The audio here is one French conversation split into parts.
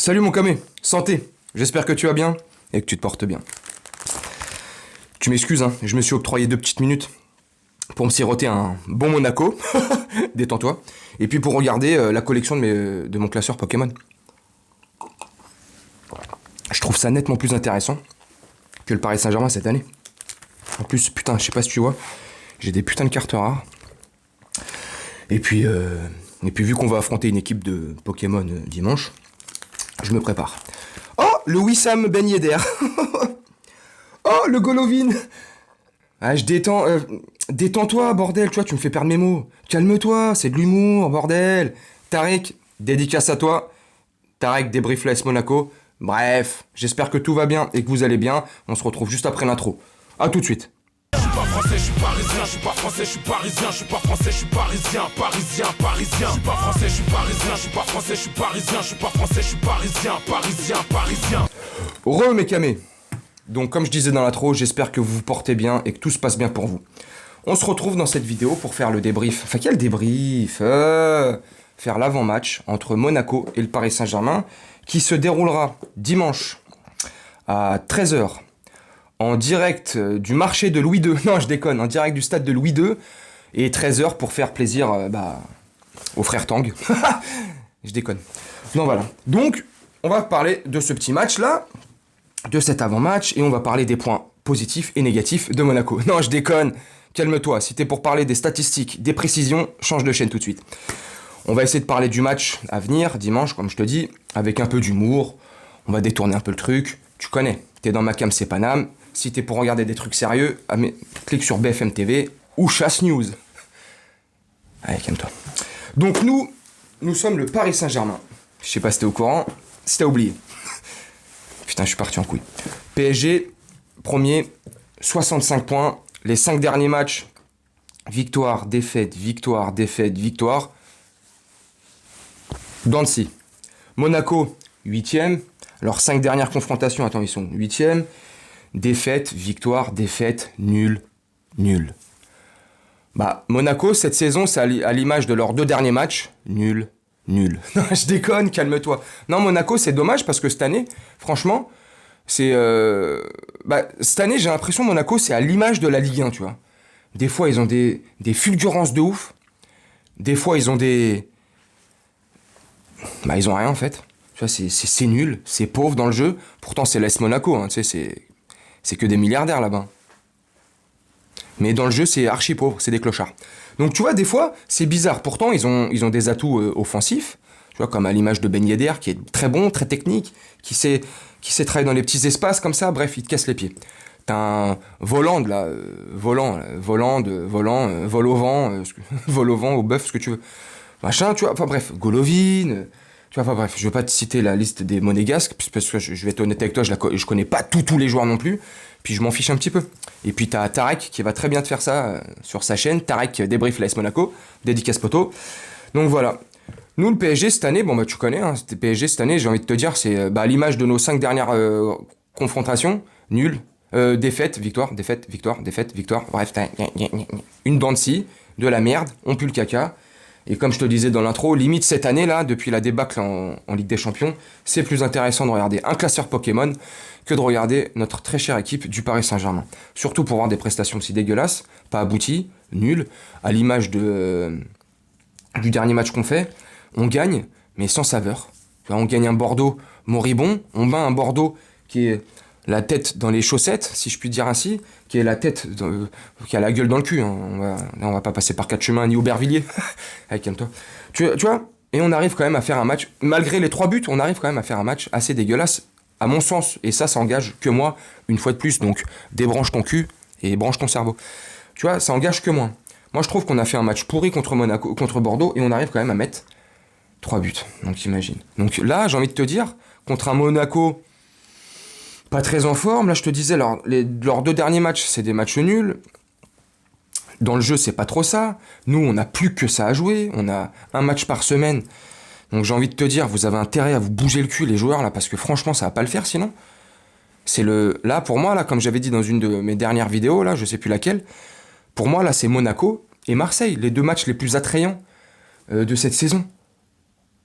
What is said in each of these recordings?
Salut mon camé, santé, j'espère que tu vas bien et que tu te portes bien. Tu m'excuses, hein, je me suis octroyé 2 petites minutes pour me siroter un bon Monaco, détends-toi, et puis pour regarder la collection de mon classeur Pokémon. Je trouve ça nettement plus intéressant que le Paris Saint-Germain cette année. En plus, putain, je sais pas si tu vois, j'ai des putains de cartes rares. Et puis vu qu'on va affronter une équipe de Pokémon dimanche, je me prépare. Oh, le Wissam Ben Yedder. Oh, le Golovin. Ah, je détends. Détends-toi, bordel, tu vois, tu me fais perdre mes mots. Calme-toi, c'est de l'humour, bordel. Tarek, dédicace à toi. Tarek, débriefless Monaco. Bref, j'espère que tout va bien et que vous allez bien. On se retrouve juste après l'intro. A tout de suite. Je suis pas français, je suis parisien, je suis pas français, je suis parisien, je suis pas français, je suis parisien, parisien, parisien. Je suis pas français, je suis parisien, je suis pas français, je suis parisien, je suis pas français, je suis parisien, parisien, parisien. Re mes camés. Donc comme je disais dans l'intro, j'espère que vous vous portez bien et que tout se passe bien pour vous. On se retrouve dans cette vidéo pour faire le débrief. Enfin quel débrief faire l'avant-match entre Monaco et le Paris Saint-Germain qui se déroulera dimanche à 13h. En direct du marché de Louis II. Non, je déconne. En direct du stade de Louis II. Et 13h pour faire plaisir aux frères Tang. Je déconne. Non, voilà. Donc, on va parler de ce petit match-là, de cet avant-match, et on va parler des points positifs et négatifs de Monaco. Non, je déconne. Calme-toi. Si t'es pour parler des statistiques, des précisions, change de chaîne tout de suite. On va essayer de parler du match à venir, dimanche, comme je te dis, avec un peu d'humour. On va détourner un peu le truc. Tu connais. T'es dans ma cam, c'est Paname. Si t'es pour regarder des trucs sérieux, clique sur BFM TV ou Chasse News. Allez, calme-toi. Donc nous sommes le Paris Saint-Germain. Je sais pas si t'es au courant, si t'as oublié. Putain, je suis parti en couille. PSG, premier, 65 points. Les 5 derniers matchs, victoire, défaite, victoire, défaite, victoire. Dancy. Monaco, 8ème. Leurs 5 dernières confrontations, attends, ils sont 8ème. Défaite, victoire, défaite, nul, nul. Monaco, cette saison, c'est à l'image de leurs 2 derniers matchs. Nul, nul. Non, je déconne, calme-toi. Non, Monaco, c'est dommage parce que cette année, franchement, c'est... cette année, j'ai l'impression Monaco, c'est à l'image de la Ligue 1, tu vois. Des fois, ils ont des fulgurances de ouf. Des fois, ils ont des... ils ont rien, en fait. Tu vois, c'est nul, c'est pauvre dans le jeu. Pourtant, c'est l'AS Monaco, hein, tu sais, c'est que des milliardaires là-bas. Mais dans le jeu, c'est archi pauvre, c'est des clochards. Donc tu vois, des fois, c'est bizarre. Pourtant, ils ont des atouts offensifs, tu vois, comme à l'image de Ben Yedder, qui est très bon, très technique, qui sait travailler dans les petits espaces comme ça, bref, il te casse les pieds. T'as un Voland, là, vol au vent, vol au vent, au bœuf, ce que tu veux. Machin, tu vois, enfin bref, Golovin... Tu vois, enfin bref, je veux pas te citer la liste des monégasques, parce que je vais être honnête avec toi, je connais pas tous les joueurs non plus, puis je m'en fiche un petit peu. Et puis t'as Tarek qui va très bien te faire ça sur sa chaîne, Tarek débrief l'AS Monaco, dédicace poto. Donc voilà. Nous, le PSG cette année, tu connais, hein, c'était PSG cette année, j'ai envie de te dire, c'est à l'image de nos 5 dernières confrontations, nul, défaite, victoire, défaite, victoire, défaite, victoire, bref, une dent de scie, de la merde, on pue le caca. Et comme je te le disais dans l'intro, limite cette année-là, depuis la débâcle en Ligue des Champions, c'est plus intéressant de regarder un classeur Pokémon que de regarder notre très chère équipe du Paris Saint-Germain. Surtout pour voir des prestations si dégueulasses, pas abouties, nulles, à l'image du dernier match qu'on fait, on gagne, mais sans saveur. On gagne un Bordeaux moribond, on bat un Bordeaux qui est la tête dans les chaussettes, si je puis dire ainsi, qui est la tête, qui a la gueule dans le cul. Hein. On va pas passer par 4 chemins ni Aubervilliers. Allez, calme-toi. Tu vois, et on arrive quand même à faire un match, malgré les 3 buts, on arrive quand même à faire un match assez dégueulasse, à mon sens. Et ça engage que moi, une fois de plus. Donc, débranche ton cul et branche ton cerveau. Tu vois, ça engage que moi. Moi, je trouve qu'on a fait un match pourri contre Monaco, contre Bordeaux, et on arrive quand même à mettre 3 buts. Donc, imagine. Donc là, j'ai envie de te dire, contre un Monaco... pas très en forme, là je te disais, leurs 2 derniers matchs, c'est des matchs nuls. Dans le jeu, c'est pas trop ça. Nous, on n'a plus que ça à jouer. On a un match par semaine. Donc j'ai envie de te dire, vous avez intérêt à vous bouger le cul, les joueurs, là, parce que franchement, ça va pas le faire sinon. Là, pour moi, là, comme j'avais dit dans une de mes dernières vidéos, là, je sais plus laquelle, pour moi, là, c'est Monaco et Marseille, les 2 matchs les plus attrayants de cette saison.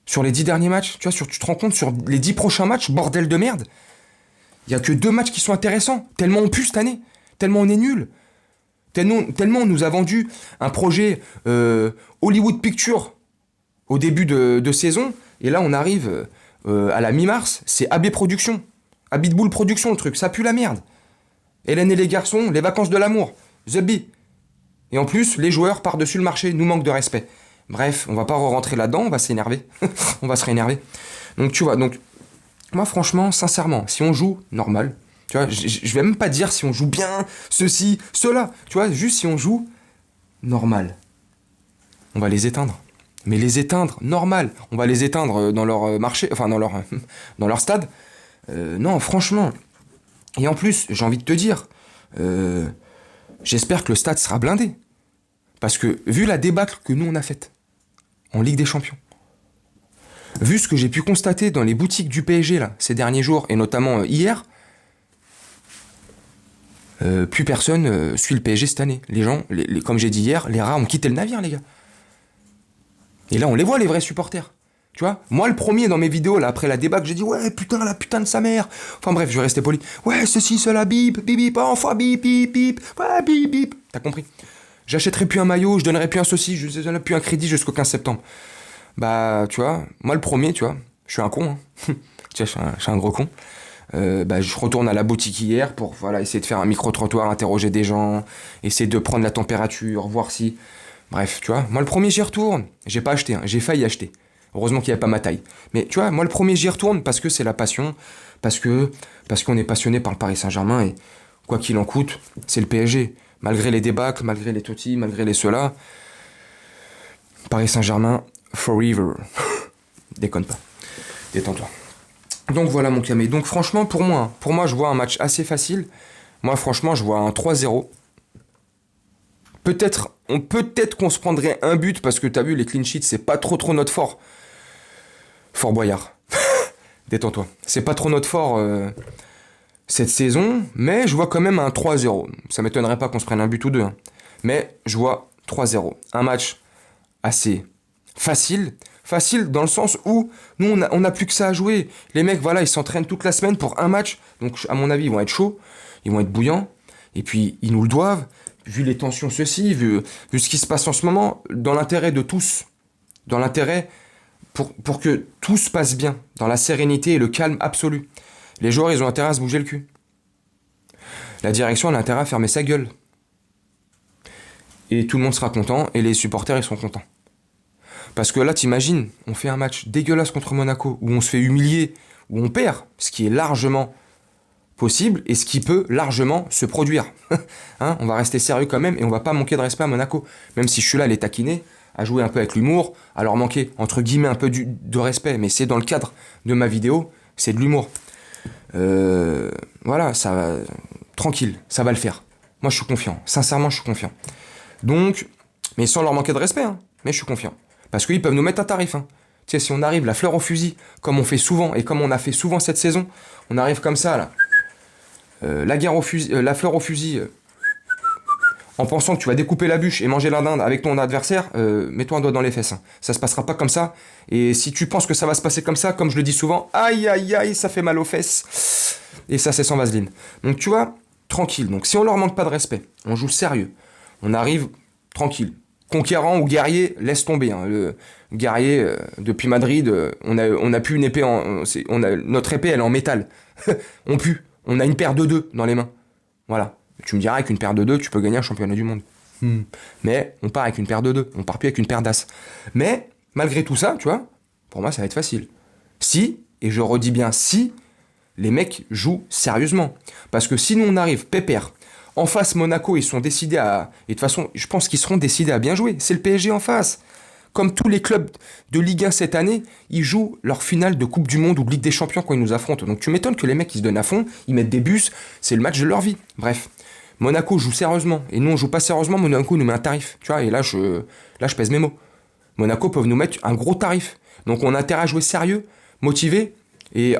Sur les 10 derniers matchs, tu vois, tu te rends compte, sur les 10 prochains matchs, bordel de merde, il n'y a que 2 matchs qui sont intéressants. Tellement on pue cette année. Tellement on est nul. Tellement on nous a vendu un projet Hollywood Picture au début de saison. Et là, on arrive à la mi-mars. C'est AB Productions. Abitbull Productions, le truc. Ça pue la merde. Hélène et les garçons, les vacances de l'amour. The Bee. Et en plus, les joueurs par-dessus le marché nous manquent de respect. Bref, on va pas rentrer là-dedans. On va s'énerver. On va se réénerver. Donc, tu vois, moi, franchement, sincèrement, si on joue normal, tu vois, je vais même pas dire si on joue bien, ceci, cela, tu vois, juste si on joue normal, on va les éteindre. Mais les éteindre, normal, on va les éteindre dans leur marché, enfin dans leur stade. Non, franchement. Et en plus, j'ai envie de te dire, j'espère que le stade sera blindé. Parce que, vu la débâcle que nous on a faite en Ligue des Champions, vu ce que j'ai pu constater dans les boutiques du PSG là, ces derniers jours, et notamment hier, plus personne suit le PSG cette année. Les gens, comme j'ai dit hier, les rats ont quitté le navire, les gars. Et là, on les voit, les vrais supporters. Tu vois, moi, le premier dans mes vidéos, là, après la débâcle, j'ai dit, ouais, putain, la putain de sa mère. Enfin bref, je vais rester poli. Ouais, ceci, cela, bip, bip, bip, enfin, bip, bip, bip, ouais, bip, bip. T'as compris? J'achèterai plus un maillot, je donnerai plus un ceci, je donnerai plus un crédit jusqu'au 15 septembre. Bah, tu vois, moi, le premier, tu vois, je suis un con, hein. Tu vois, je suis un gros con. Je retourne à la boutique hier pour essayer de faire un micro-trottoir, interroger des gens, essayer de prendre la température, voir si... Bref, tu vois, moi le premier j'y retourne. J'ai pas acheté, hein, j'ai failli acheter. Heureusement qu'il n'y avait pas ma taille. Mais tu vois, moi le premier j'y retourne parce que c'est la passion, parce qu'on est passionné par le Paris Saint-Germain et quoi qu'il en coûte, c'est le PSG. Malgré les débâcles, malgré les totis, malgré les ceux-là, Paris Saint-Germain, forever. Déconne pas. Détends-toi. Donc voilà mon camé. Donc franchement pour moi je vois un match assez facile. Moi franchement je vois un 3-0. Peut-être qu'on se prendrait un but parce que t'as vu les clean sheets c'est pas trop notre fort. Fort Boyard. Détends-toi. C'est pas trop notre fort cette saison, mais je vois quand même un 3-0. Ça m'étonnerait pas qu'on se prenne un but ou deux. Hein. Mais je vois 3-0. Un match assez facile. Facile dans le sens où nous on a plus que ça à jouer. Les mecs voilà ils s'entraînent toute la semaine pour un match. Donc à mon avis ils vont être chauds, ils vont être bouillants. Et puis ils nous le doivent. Vu les tensions vu ce qui se passe en ce moment, dans l'intérêt de tous. Dans l'intérêt pour que tout se passe bien. Dans la sérénité et le calme absolu. Les joueurs ils ont intérêt à se bouger le cul. La direction a intérêt à fermer sa gueule. Et tout le monde sera content et les supporters ils seront contents. Parce que là, t'imagines, on fait un match dégueulasse contre Monaco, où on se fait humilier, où on perd, ce qui est largement possible et ce qui peut largement se produire. Hein, on va rester sérieux quand même et on va pas manquer de respect à Monaco. Même si je suis là à les taquiner, à jouer un peu avec l'humour, à leur manquer, entre guillemets, un peu de respect. Mais c'est dans le cadre de ma vidéo, c'est de l'humour. Voilà, ça va... Tranquille, ça va le faire. Moi, je suis confiant. Sincèrement, je suis confiant. Donc, mais sans leur manquer de respect, hein, mais je suis confiant. Parce qu'ils peuvent nous mettre un tarif. Hein. Tu sais, si on arrive la fleur au fusil, comme on fait souvent, et comme on a fait souvent cette saison, on arrive comme ça, là. La fleur au fusil, en pensant que tu vas découper la bûche et manger la dinde avec ton adversaire, mets-toi un doigt dans les fesses. Hein. Ça se passera pas comme ça. Et si tu penses que ça va se passer comme ça, comme je le dis souvent, aïe aïe aïe, ça fait mal aux fesses. Et ça, c'est sans vaseline. Donc tu vois, tranquille. Donc si on leur manque pas de respect, on joue sérieux, on arrive tranquille. Conquérant ou guerrier, laisse tomber. Hein. Le guerrier, depuis Madrid, on a plus une épée notre épée, elle est en métal. On pue. On a une paire de deux dans les mains. Voilà. Tu me diras, avec une paire de deux, tu peux gagner un championnat du monde. Mais on part avec une paire de deux. On part plus avec une paire d'as. Mais, malgré tout ça, tu vois, pour moi, ça va être facile. Si, et je redis bien si, les mecs jouent sérieusement. Parce que si nous, on arrive pépère, en face, Monaco, ils sont décidés à... Et de toute façon, je pense qu'ils seront décidés à bien jouer. C'est le PSG en face. Comme tous les clubs de Ligue 1 cette année, ils jouent leur finale de Coupe du Monde ou de Ligue des Champions quand ils nous affrontent. Donc tu m'étonnes que les mecs, ils se donnent à fond, ils mettent des bus, c'est le match de leur vie. Bref, Monaco joue sérieusement. Et nous, on joue pas sérieusement, Monaco nous met un tarif. Tu vois, et là, je pèse mes mots. Monaco peuvent nous mettre un gros tarif. Donc on a intérêt à jouer sérieux, motivé, et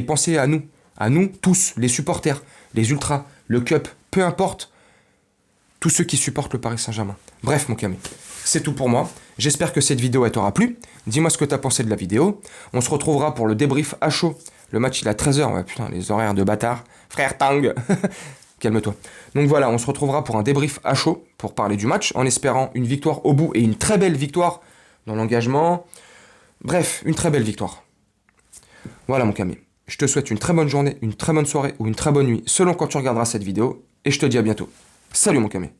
penser à nous tous, les supporters, les ultras, le cup, peu importe, tous ceux qui supportent le Paris Saint-Germain. Bref, mon camé. c'est tout pour moi. J'espère que cette vidéo elle t'aura plu. Dis-moi ce que t'as pensé de la vidéo. On se retrouvera pour le débrief à chaud. Le match il est à 13h. Ouais, putain, les horaires de bâtard. Frère Tang. Calme-toi. Donc voilà, on se retrouvera pour un débrief à chaud pour parler du match, en espérant une victoire au bout et une très belle victoire dans l'engagement. Bref, une très belle victoire. Voilà mon camé. Je te souhaite une très bonne journée, une très bonne soirée ou une très bonne nuit selon quand tu regarderas cette vidéo. Et je te dis à bientôt. Salut mon camé.